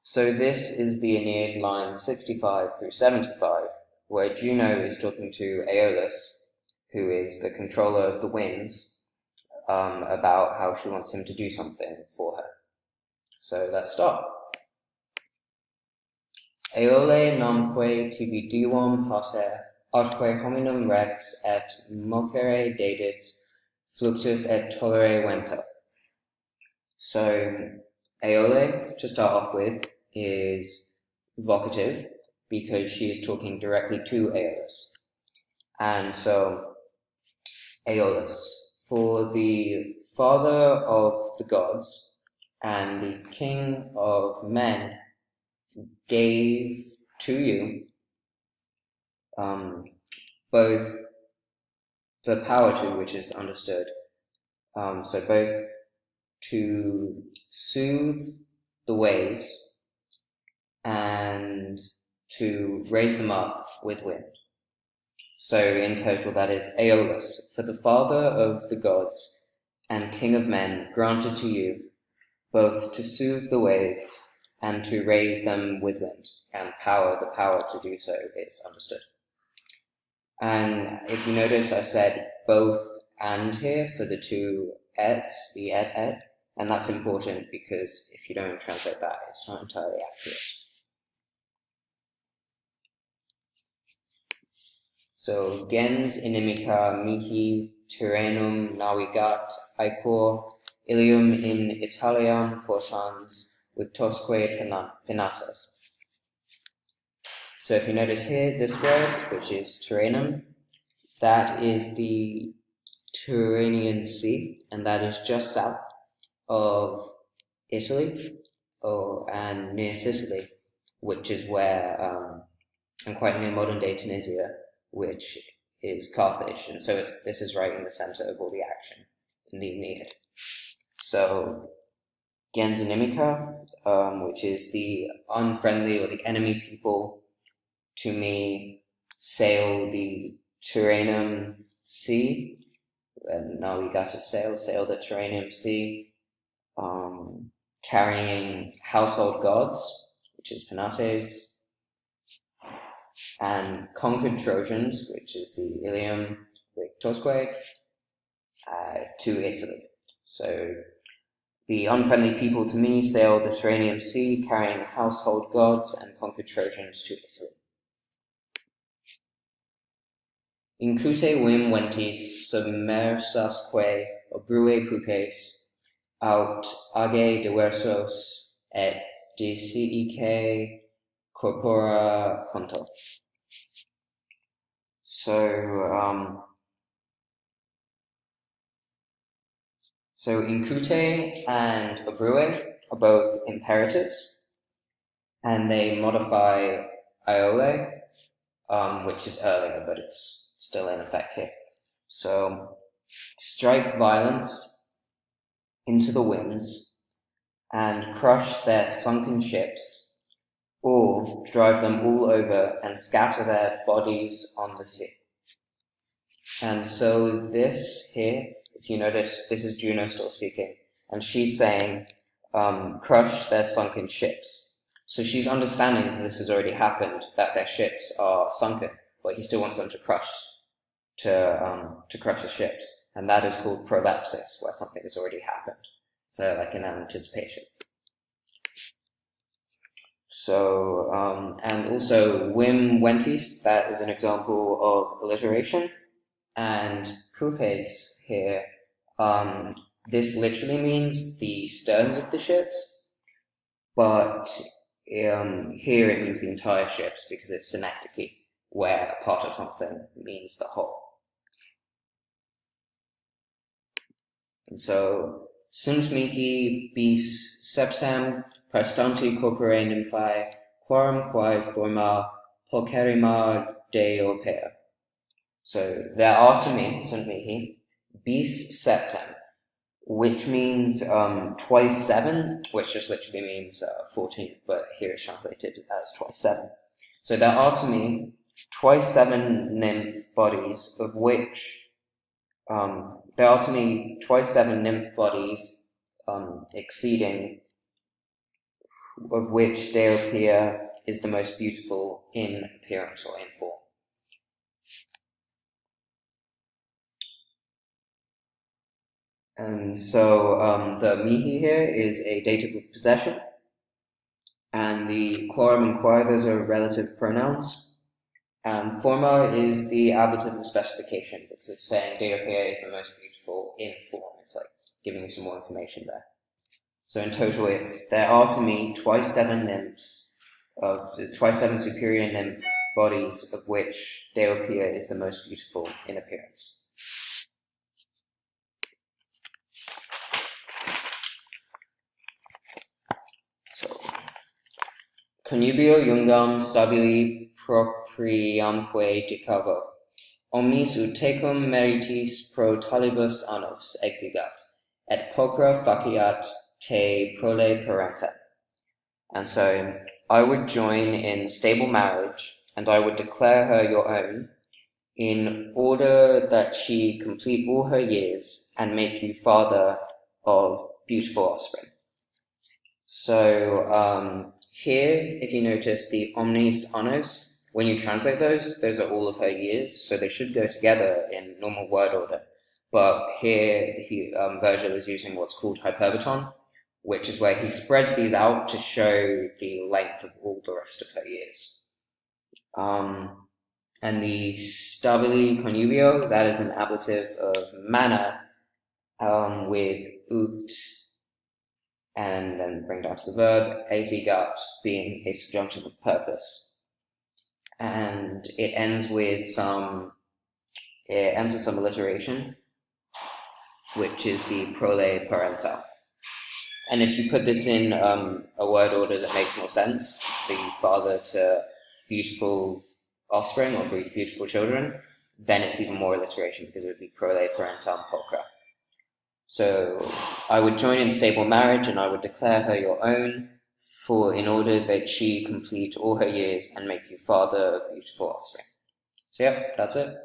So this is the Aeneid Lines 65 through 75, where Juno is talking to Aeolus, who is the controller of the winds, about how she wants him to do something for her. So let's start. Aeole namque tibi divom pater, atque hominum rex et mocere dedit, fluctus et tollere venta. So Aeole, to start off with, is vocative because she is talking directly to Aeolus. And so, Aeolus, for the father of the gods and the king of men, gave to you both the power to, which is understood, so both to soothe the waves and to raise them up with wind. So in total, that is Aeolus, for the father of the gods and king of men, granted to you both to soothe the waves and to raise them with wind, and the power to do so is understood. And if you notice, I said both and here for the two ets, the et, and that's important because if you don't translate that, it's not entirely accurate. So, gens inimica mihi Tyrrhenum navigat aequor Ilium in Italiam portans victosque penatas. So if you notice here, this word, which is Tyrrhenum, that is the Tyrrhenian Sea, and that is just south of Italy, and near Sicily, which is where, and quite near modern-day Tunisia, which is Carthage, and so this is right in the center of all the action in the Aeneid. So, gens inimica, which is the unfriendly or the enemy people, to me, sail the Tyrrhenum Sea, and now we got to sail the Tyrrhenum Sea, carrying household gods, which is Penates, and conquered Trojans, which is the Ilium victosque, to Italy. So the unfriendly people to me sailed the Tyrrhenian Sea, carrying household gods and conquered Trojans to Italy. Incute vim ventis submersasque obrue pupes, aut age diversos et disiique corpora conto. So incute and obrue are both imperatives, and they modify Aeole, which is earlier, but it's still in effect here. So, strike violence into the winds and crush their sunken ships, or drive them all over and scatter their bodies on the sea. And so this here, if you notice, this is Juno still speaking, and she's saying, crush their sunken ships. So she's understanding that this has already happened, that their ships are sunken, but he still wants them to crush the ships, and that is called prolapsis, where something has already happened. So like an anticipation. So, and also vim ventis, that is an example of alliteration, and pupes here, this literally means the sterns of the ships, but here it means the entire ships because it's synecdoche, where a part of something means the whole. And so, sunt mihi bis septem praestanti corpore nymphae, quorum quae forma pulcherrima deopea. So, there are to me, sunt mihi, bis septem, which means twice 7, which just literally means 14, but here it's translated as twice 7. So there are to me twice 7 nymph bodies, of which there are to me twice 7 nymph bodies exceeding of which Deopeia is the most beautiful in appearance or in form. And so the mihi here is a dative of possession, and the quorum and quae, those are relative pronouns. And forma is the ablative of specification, because it's saying Deopeia is the most beautiful in form. It's like giving you some more information there. So in total, there are to me twice seven superior nymph bodies, of which Deopeia is the most beautiful in appearance. So, Connubio jungam stabili propriamque dicavo, omnis ut tecum meritis pro talibus annos exigat, et pulchra faciat te prole parenta. And so, I would join in stable marriage, and I would declare her your own, in order that she complete all her years and make you father of beautiful offspring. So here, if you notice the omnis annos, when you translate those are all of her years, so they should go together in normal word order. But here, Virgil is using what's called hyperbaton, which is where he spreads these out to show the length of all the rest of her years. And the stabili connubio, that is an ablative of manner with ut, and then bring down to the verb, exigat being a subjunctive of purpose. And it ends with some alliteration, which is the prole parenta. And if you put this in a word order that makes more sense, the father to beautiful offspring or beautiful children, then it's even more alliteration, because it would be prole parentam pulchra. So I would join in stable marriage, and I would declare her your own, in order that she complete all her years and make you father of beautiful offspring. So yeah, that's it.